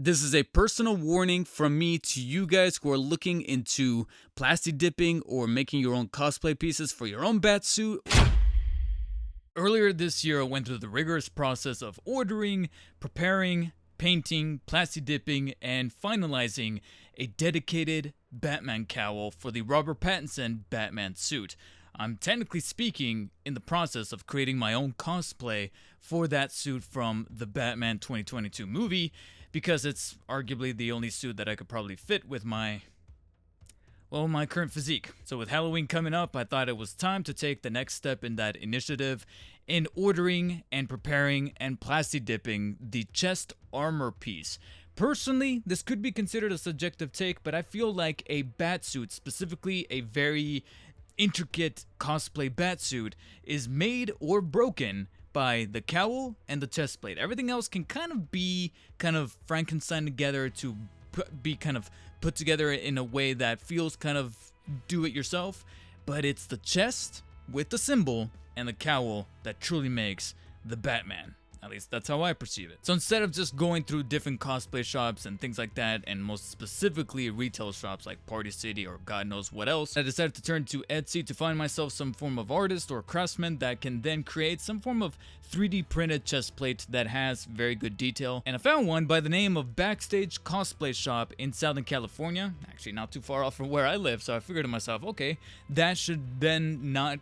This is a personal warning from me to you guys who are looking into plastic dipping or making your own cosplay pieces for your own bat suit. Earlier this year, I went through the rigorous process of ordering, preparing, painting, plastic dipping, and finalizing a dedicated Batman cowl for the Robert Pattinson Batman suit. I'm technically speaking in the process of creating my own cosplay for that suit from the Batman 2022 movie, because it's arguably the only suit that I could probably fit with my current physique. So with Halloween coming up, I thought it was time to take the next step in that initiative in ordering and preparing and plastic dipping the chest armor piece. Personally, this could be considered a subjective take, but I feel like a batsuit, specifically a very intricate cosplay batsuit, is made or broken by the cowl and the chest plate. Everything else can kind of be Frankenstein together to be put together in a way that feels kind of do-it-yourself, but it's the chest with the symbol and the cowl that truly makes the Batman. At least that's how I perceive it. So instead of just going through different cosplay shops and things like that, and most specifically retail shops like Party City or God knows what else, I decided to turn to Etsy to find myself some form of artist or craftsman that can then create some form of 3D printed chest plate that has very good detail. And I found one by the name of Backstage Cosplay Shop in Southern California, actually not too far off from where I live, so I figured to myself, okay, that should then not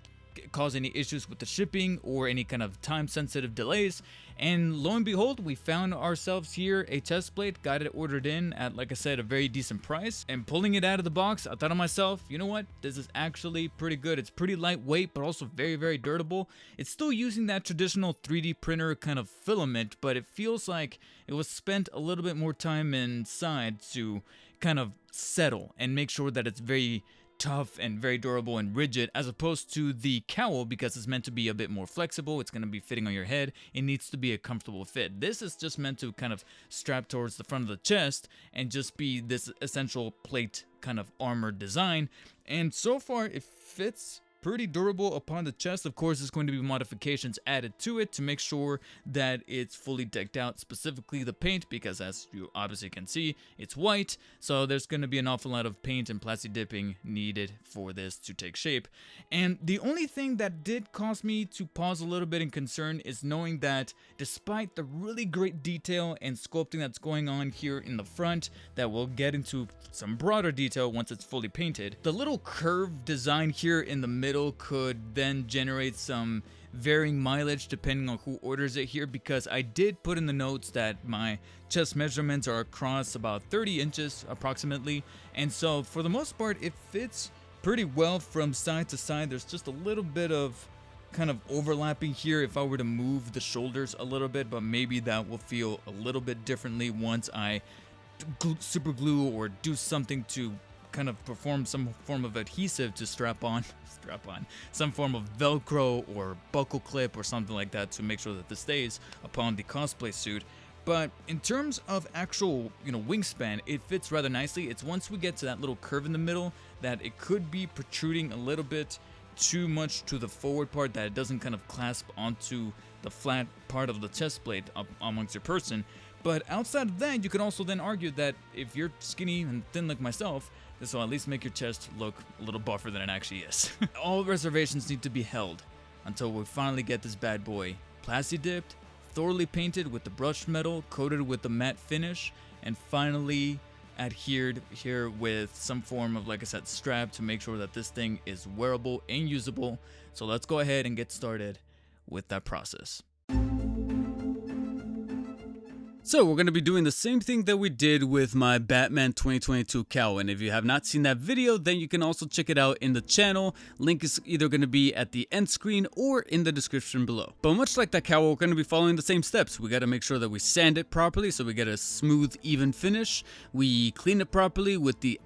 cause any issues with the shipping or any kind of time sensitive delays. And lo and behold, we found ourselves here a chest plate, got it ordered in at, like I said, a very decent price. And pulling it out of the box, I thought to myself, you know what, this is actually pretty good. It's pretty lightweight, but also very, very durable. It's still using that traditional 3D printer kind of filament, but it feels like it was spent a little bit more time inside to kind of settle and make sure that it's very tough and very durable and rigid, as opposed to the cowl, because it's meant to be a bit more flexible. It's going to be fitting on your head. It needs to be a comfortable fit. This is just meant to kind of strap towards the front of the chest and just be this essential plate kind of armor design. And so far it fits pretty durable upon the chest. Of course, there's going to be modifications added to it to make sure that it's fully decked out, specifically the paint, because as you obviously can see, it's white, so there's going to be an awful lot of paint and plastic dipping needed for this to take shape. And the only thing that did cause me to pause a little bit in concern is knowing that despite the really great detail and sculpting that's going on here in the front, that we'll get into some broader detail once it's fully painted, the little curved design here in the middle could then generate some varying mileage depending on who orders it here, because I did put in the notes that my chest measurements are across about 30 inches approximately, and so for the most part it fits pretty well from side to side. There's just a little bit of kind of overlapping here if I were to move the shoulders a little bit, but maybe that will feel a little bit differently once I super glue or do something to kind of perform some form of adhesive to strap on some form of Velcro or buckle clip or something like that to make sure that this stays upon the cosplay suit. But in terms of actual, wingspan, it fits rather nicely. It's once we get to that little curve in the middle that it could be protruding a little bit too much to the forward part, that it doesn't kind of clasp onto the flat part of the chest plate up amongst your person. But outside of that, you can also then argue that if you're skinny and thin like myself, this will at least make your chest look a little buffer than it actually is. All reservations need to be held until we finally get this bad boy plastic dipped, thoroughly painted with the brushed metal, coated with the matte finish, and finally adhered here with some form of, like I said, strap to make sure that this thing is wearable and usable. So let's go ahead and get started with that process. So we're going to be doing the same thing that we did with my Batman 2022 cowl, and if you have not seen that video, then you can also check it out in the channel. Link is either going to be at the end screen or in the description below. But much like that cowl, we're going to be following the same steps. We got to make sure that we sand it properly so we get a smooth, even finish. We clean it properly with the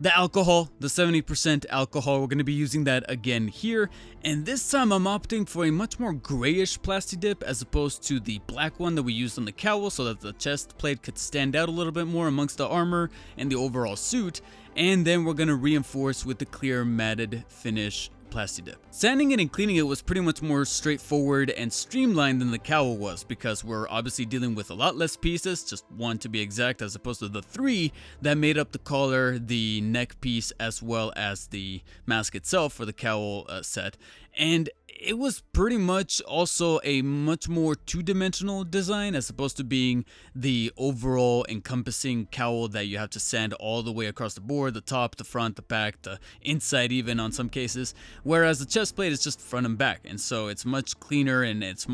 the alcohol, the 70% alcohol. We're going to be using that again here, and this time I'm opting for a much more grayish plastic dip as opposed to the black one that we used on the cowl, so that the chest plate could stand out a little bit more amongst the armor and the overall suit. And then we're going to reinforce with the clear matted finish Plasti Dip. Sanding it and cleaning it was pretty much more straightforward and streamlined than the cowl was, because we're obviously dealing with a lot less pieces, just one to be exact, as opposed to the 3 that made up the collar, the neck piece, as well as the mask itself for the cowl set. And it was pretty much also a much more two-dimensional design, as opposed to being the overall encompassing cowl that you have to sand all the way across the board, the top, the front, the back, the inside even on some cases, whereas the chest plate is just front and back, and so it's much cleaner and it's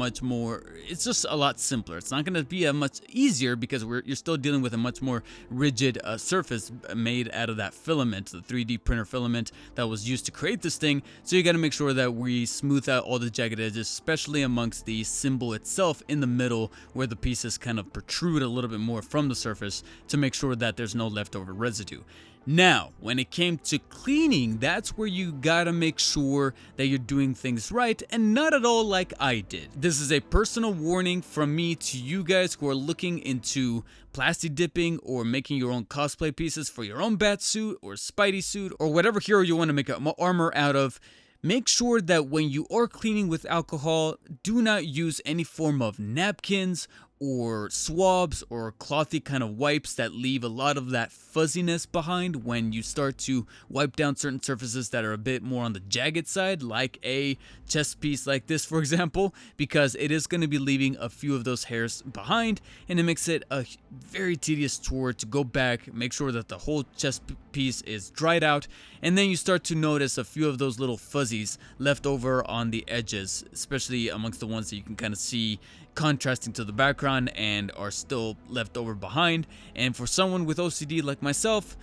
just a lot simpler. It's not going to be a much easier because you're still dealing with a much more rigid surface made out of that filament, the 3D printer filament that was used to create this thing, so you got to make sure that we smooth out all the jagged edges, especially amongst the symbol itself in the middle where the pieces kind of protrude a little bit more from the surface to make sure that there's no leftover residue. Now, when it came to cleaning, that's where you gotta make sure that you're doing things right and not at all like I did. This is a personal warning from me to you guys who are looking into plasti dipping or making your own cosplay pieces for your own bat suit or Spidey suit or whatever hero you want to make armor out of. Make sure that when you are cleaning with alcohol, do not use any form of napkins or swabs or clothy kind of wipes that leave a lot of that fuzziness behind when you start to wipe down certain surfaces that are a bit more on the jagged side, like a chest piece like this, for example, because it is going to be leaving a few of those hairs behind, and it makes it a very tedious chore to go back, make sure that the whole chest piece is dried out, and then you start to notice a few of those little fuzzies left over on the edges, especially amongst the ones that you can kind of see contrasting to the background and are still left over behind. And for someone with OCD like myself,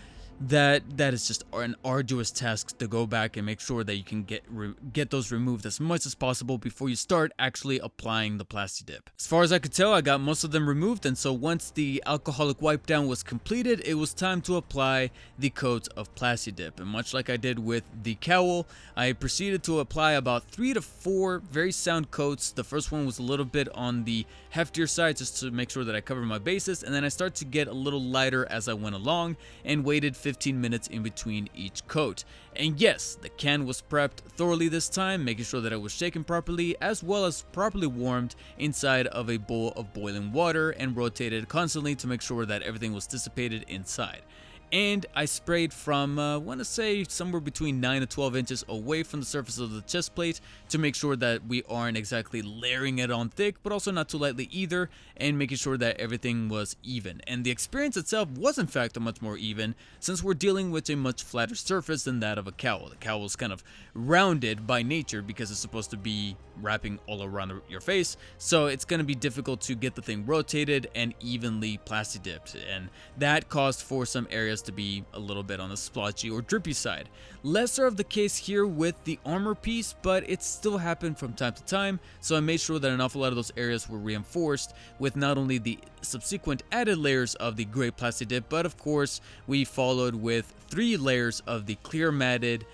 that is just an arduous task to go back and make sure that you can get those removed as much as possible before you start actually applying the plasti dip. As far as I could tell, I got most of them removed, and so once the alcoholic wipe down was completed, it was time to apply the coat of plasti dip. And much like I did with the cowl, I proceeded to apply about 3 to 4 very sound coats. The first one was a little bit on the heftier side just to make sure that I covered my bases, and then I started to get a little lighter as I went along and waited 15 minutes in between each coat. And yes, the can was prepped thoroughly this time, making sure that it was shaken properly as well as properly warmed inside of a bowl of boiling water and rotated constantly to make sure that everything was dissipated inside. And I sprayed from, I want to say somewhere between 9 to 12 inches away from the surface of the chest plate to make sure that we aren't exactly layering it on thick, but also not too lightly either, and making sure that everything was even. And the experience itself was in fact a much more even, since we're dealing with a much flatter surface than that of a cowl. The cowl is kind of rounded by nature because it's supposed to be wrapping all around your face, so it's going to be difficult to get the thing rotated and evenly plasti dipped, and that caused for some areas to be a little bit on the splotchy or drippy side. Lesser of the case here with the armor piece, but it still happened from time to time, so I made sure that an awful lot of those areas were reinforced with not only the subsequent added layers of the gray plasti dip, but of course we followed with 3 layers of the clear matted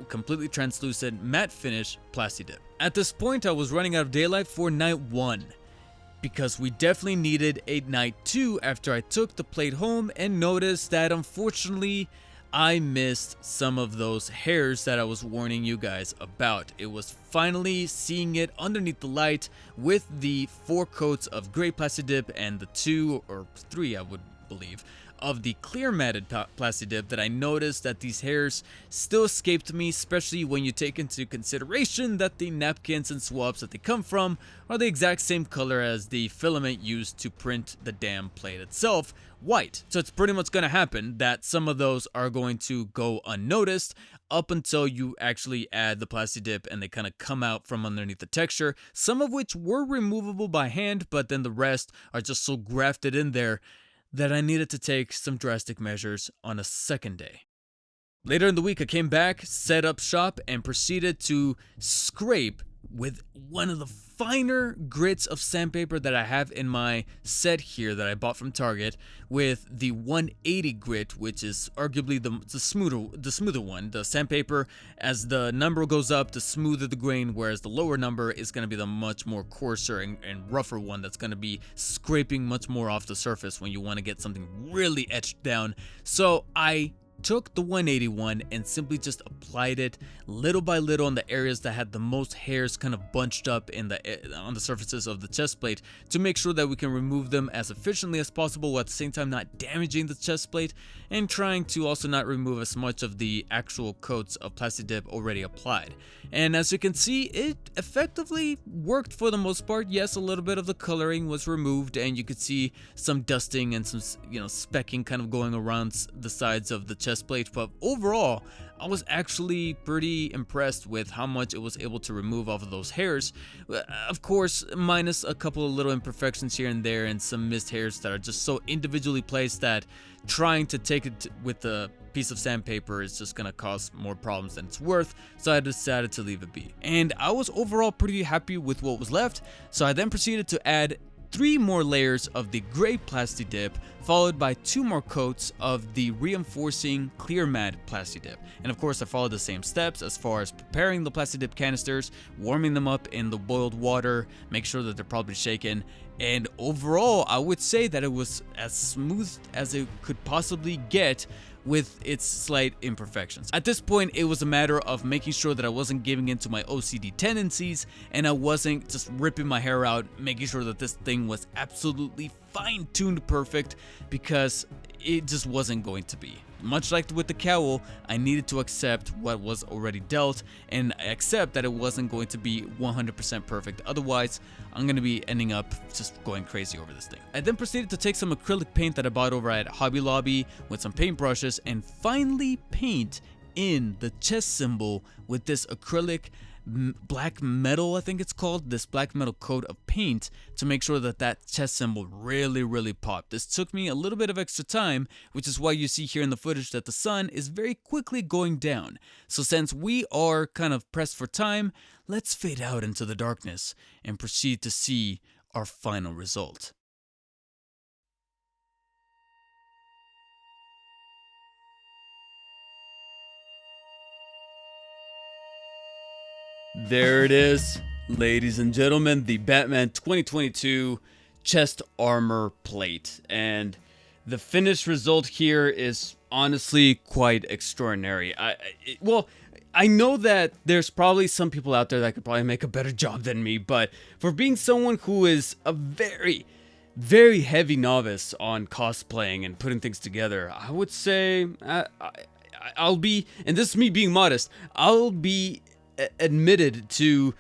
completely translucent matte finish plasti dip. At this point, I was running out of daylight for night 1, because we definitely needed a night 2 after I took the plate home and noticed that unfortunately I missed some of those hairs that I was warning you guys about. It was finally seeing it underneath the light with the 4 coats of gray plasti dip and the 2 or 3, I would believe, of the clear matted plasti dip that I noticed that these hairs still escaped me, especially when you take into consideration that the napkins and swabs that they come from are the exact same color as the filament used to print the damn plate itself, white. So it's pretty much going to happen that some of those are going to go unnoticed up until you actually add the plasti dip and they kind of come out from underneath the texture, some of which were removable by hand, but then the rest are just so grafted in there that I needed to take some drastic measures on a second day. Later in the week, I came back, set up shop, and proceeded to scrape with one of the finer grits of sandpaper that I have in my set here that I bought from Target, with the 180 grit, which is arguably the smoother one. The sandpaper, as the number goes up, the smoother the grain, whereas the lower number is going to be the much more coarser and rougher one that's going to be scraping much more off the surface when you want to get something really etched down. So I took the 181 and simply just applied it little by little on the areas that had the most hairs kind of bunched up on the surfaces of the chest plate, to make sure that we can remove them as efficiently as possible, while at the same time not damaging the chest plate, and trying to also not remove as much of the actual coats of Plasti Dip already applied. And as you can see, it effectively worked for the most part. Yes, a little bit of the coloring was removed, and you could see some dusting and some, specking kind of going around the sides of the chest plate, but overall I was actually pretty impressed with how much it was able to remove off of those hairs. Of course, minus a couple of little imperfections here and there and some missed hairs that are just so individually placed that trying to take it with a piece of sandpaper is just gonna cause more problems than it's worth, so I decided to leave it be. And I was overall pretty happy with what was left, so I then proceeded to add 3 more layers of the gray Plasti Dip, followed by 2 more coats of the reinforcing clear matte Plasti Dip. And of course, I followed the same steps as far as preparing the Plasti Dip canisters, warming them up in the boiled water, make sure that they're properly shaken, and overall I would say that it was as smooth as it could possibly get with its slight imperfections. At this point, it was a matter of making sure that I wasn't giving into my OCD tendencies, and I wasn't just ripping my hair out, making sure that this thing was absolutely fine-tuned perfect, because it just wasn't going to be. Much like with the cowl, I needed to accept what was already dealt and accept that it wasn't going to be 100% perfect. Otherwise, I'm going to be ending up just going crazy over this thing. I then proceeded to take some acrylic paint that I bought over at Hobby Lobby with some paintbrushes and finally paint in the chest symbol with this acrylic black metal, I think it's called, this black metal coat of paint, to make sure that that chest symbol really popped. This took me a little bit of extra time, which is why you see here in the footage that the sun is very quickly going down. So since we are kind of pressed for time, let's fade out into the darkness and proceed to see our final result. There it is, ladies and gentlemen, the Batman 2022 chest armor plate. And the finished result here is honestly quite extraordinary. I know that there's probably some people out there that could probably make a better job than me, but for being someone who is a very heavy novice on cosplaying and putting things together, I would say I'll be, and this is me being modest, I'll be admitted to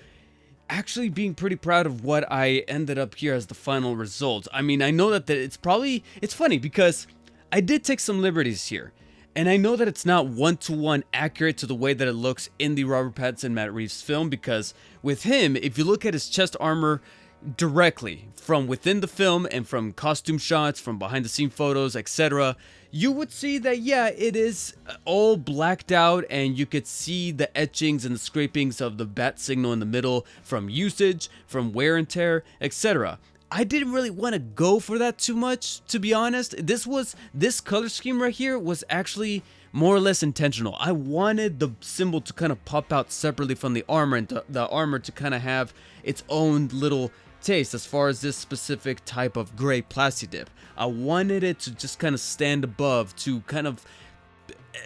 actually being pretty proud of what I ended up here as the final result. I mean, I know that it's funny because I did take some liberties here, and I know that it's not one-to-one accurate to the way that it looks in the Robert Pattinson Matt Reeves film, because with him, if you look at his chest armor directly from within the film and from costume shots, from behind the scene photos, etc., you would see that, yeah, it is all blacked out, and you could see the etchings and the scrapings of the bat signal in the middle from usage, from wear and tear, etc. I didn't really want to go for that too much, to be honest. This color scheme right here was actually more or less intentional. I wanted the symbol to kind of pop out separately from the armor, and the armor to kind of have its own little taste as far as this specific type of gray Plasti Dip. I wanted it to just kind of stand above, to kind of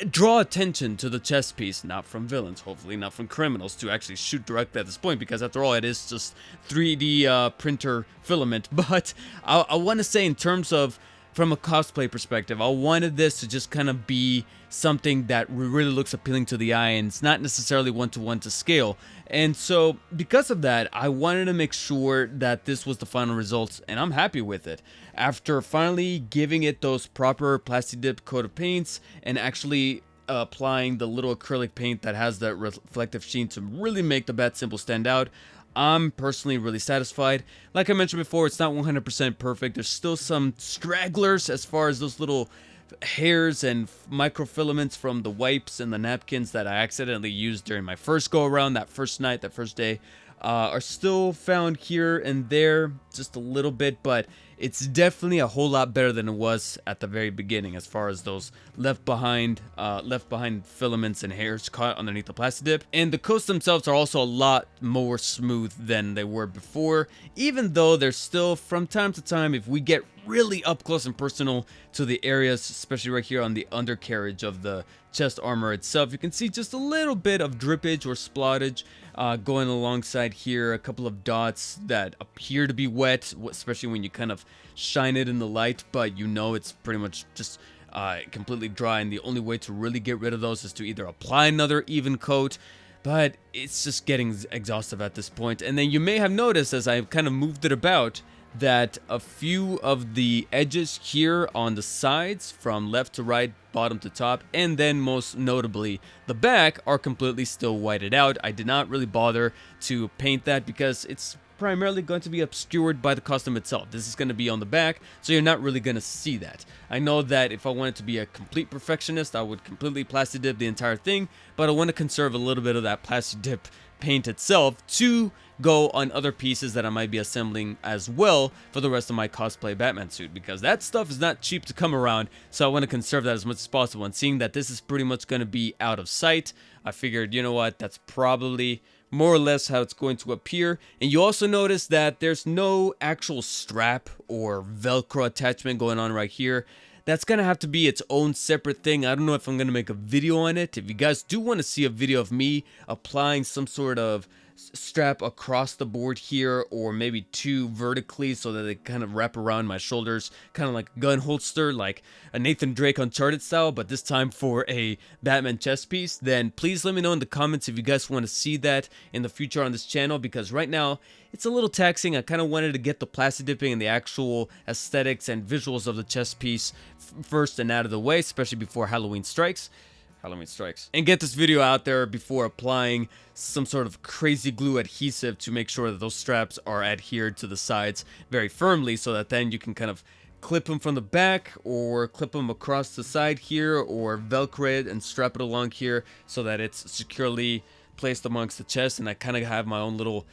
draw attention to the chest piece, not from villains, hopefully not from criminals, to actually shoot directly at this point, because after all, it is just 3D printer filament. But I want to say, in terms of from a cosplay perspective, I wanted this to just kind of be something that really looks appealing to the eye, and it's not necessarily one-to-one to scale. And so because of that, I wanted to make sure that this was the final result, and I'm happy with it. After finally giving it those proper Plasti Dip coat of paints and actually applying the little acrylic paint that has that reflective sheen to really make the bat symbol stand out, I'm personally really satisfied. Like I mentioned before, it's not 100% perfect. There's still some stragglers as far as those little hairs and microfilaments from the wipes and the napkins that I accidentally used during my first go around, that first night, that first day, are still found here and there, just a little bit, but it's definitely a whole lot better than it was at the very beginning, as far as those left behind filaments and hairs caught underneath the Plasti Dip. And the coats themselves are also a lot more smooth than they were before, even though there's still, from time to time, if we get really up close and personal to the areas, especially right here on the undercarriage of the chest armor itself. You can see just a little bit of drippage or splottage going alongside here, a couple of dots that appear to be wet, especially when you kind of shine it in the light, but you know it's pretty much just completely dry, and the only way to really get rid of those is to either apply another even coat, but it's just getting exhaustive at this point. And then you may have noticed, as I've kind of moved it about, that a few of the edges here on the sides, from left to right, bottom to top, and then most notably the back, are completely still whited out. I did not really bother to paint that because it's primarily going to be obscured by the costume itself. This is going to be on the back, so you're not really going to see that. I know that if I wanted to be a complete perfectionist, I would completely plastic dip the entire thing, but I want to conserve a little bit of that plastic dip paint itself to go on other pieces that I might be assembling as well for the rest of my cosplay Batman suit, because that stuff is not cheap to come around, so I want to conserve that as much as possible. And seeing that this is pretty much going to be out of sight, I figured, you know what, that's probably more or less how it's going to appear. And you also notice that there's no actual strap or Velcro attachment going on right here. That's gonna have to be its own separate thing. I don't know if I'm gonna make a video on it. If you guys do want to see a video of me applying some sort of strap across the board here, or maybe two vertically so that they kind of wrap around my shoulders, kind of like a gun holster, like a Nathan Drake Uncharted style, but this time for a Batman chest piece, then please let me know in the comments if you guys want to see that in the future on this channel, because right now it's a little taxing. I kind of wanted to get the plastic dipping and the actual aesthetics and visuals of the chest piece first and out of the way, especially before Halloween strikes, and get this video out there before applying some sort of crazy glue adhesive to make sure that those straps are adhered to the sides very firmly, so that then you can kind of clip them from the back or clip them across the side here, or velcro it and strap it along here so that it's securely placed amongst the chest. And I kind of have my own little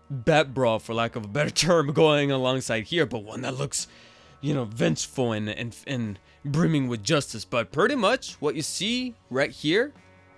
bat bra, for lack of a better term, going alongside here, but one that looks, you know, vengeful and brimming with justice. But pretty much what you see right here,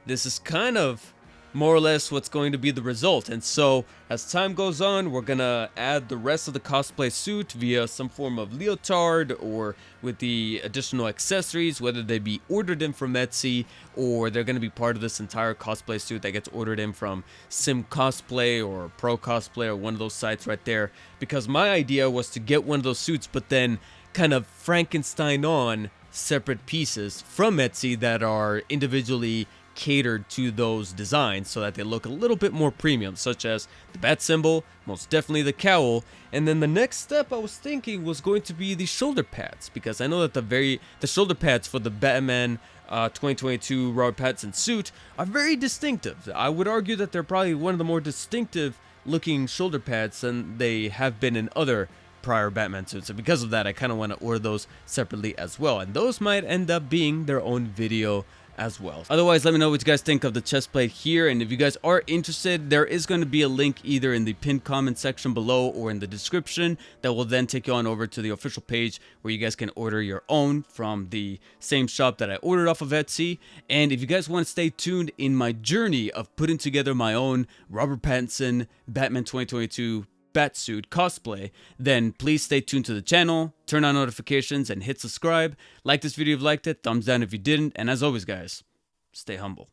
this is kind of more or less what's going to be the result. And so as time goes on, we're gonna add the rest of the cosplay suit via some form of leotard, or with the additional accessories, whether they be ordered in from Etsy or they're gonna be part of this entire cosplay suit that gets ordered in from Sim Cosplay or Pro Cosplay or one of those sites right there. Because my idea was to get one of those suits, but then kind of Frankenstein on separate pieces from Etsy that are individually catered to those designs so that they look a little bit more premium, such as the bat symbol, most definitely the cowl, and then the next step I was thinking was going to be the shoulder pads, because I know that the shoulder pads for the Batman 2022 Robert Pattinson suit are very distinctive. I would argue that they're probably one of the more distinctive looking shoulder pads than they have been in other prior Batman suits, so because of that I kind of want to order those separately as well, and those might end up being their own video as well. Otherwise, let me know what you guys think of the chest plate here, and if you guys are interested, there is going to be a link either in the pinned comment section below or in the description that will then take you on over to the official page where you guys can order your own from the same shop that I ordered off of Etsy. And if you guys want to stay tuned in my journey of putting together my own Robert Pattinson Batman 2022 Batsuit cosplay, then please stay tuned to the channel, turn on notifications, and hit subscribe. Like this video if you liked it, thumbs down if you didn't, and as always guys, stay humble.